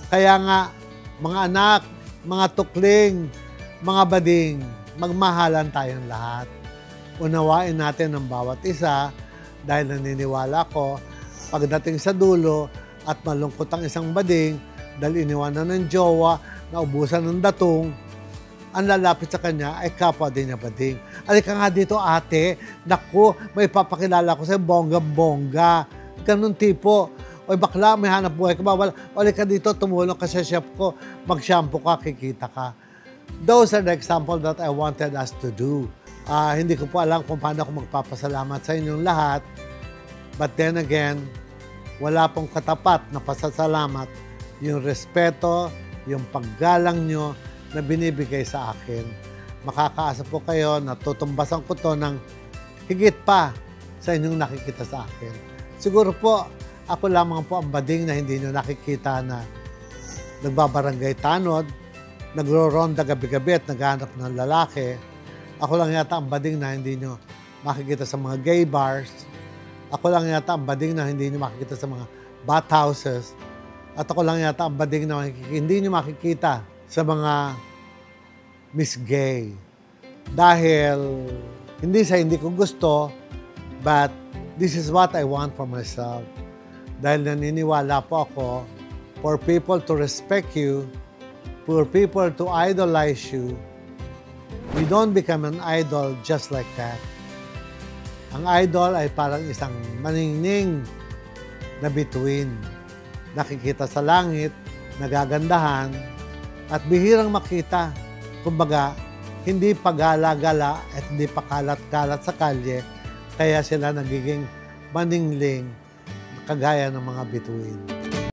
Kaya nga, mga anak, mga tukling, mga bading, magmahalan tayong lahat. Unawain natin ang bawat isa dahil naniniwala ko, pagdating sa dulo at malungkot ang isang bading dahil iniwanan ng jowa, naubusan ng datong, ang lalapit sa kanya ay kapwa din niya bading. Alika nga dito ate, naku, may papakilala ko sa'yo, bongga-bongga. Ganun tipo. Oy bakla, may hanap buhay ka ba? Alika dito, tumulong ka sa chef ko, mag-shampoo ka, kikita ka. Those are the example that I wanted us to do. Hindi ko po alam kung paano ako magpapasalamat sa inyong lahat. But then again, wala pong katapat na pasasalamat yung respeto, yung paggalang nyo na binibigay sa akin. Makakaasa po kayo na tutumbasan ko to ng higit pa sa inyong nakikita sa akin. Siguro po, ako lamang po ang bading na hindi nyo nakikita na nagbabarangay tanod, nagro-ronda gabi-gabi at naghahanap ng lalaki. Ako lang yata ang bading na hindi nyo makikita sa mga gay bars. Ako lang yata ang bading na hindi nyo makikita sa mga bathhouses. At ako lang yata ang bading na hindi nyo makikita sa mga Miss Gay. Dahil hindi ko gusto, but this is what I want for myself. Dahil naniniwala po ako, for people to respect you, for people to idolize you, you don't become an idol just like that. Ang idol ay parang isang maningning na bituin. Nakikita sa langit, nagagandahan, at bihirang makita. Kumbaga, hindi pagala-gala at hindi pakalat-kalat sa kalye, kaya sila nagiging maningling kagaya ng mga bituin.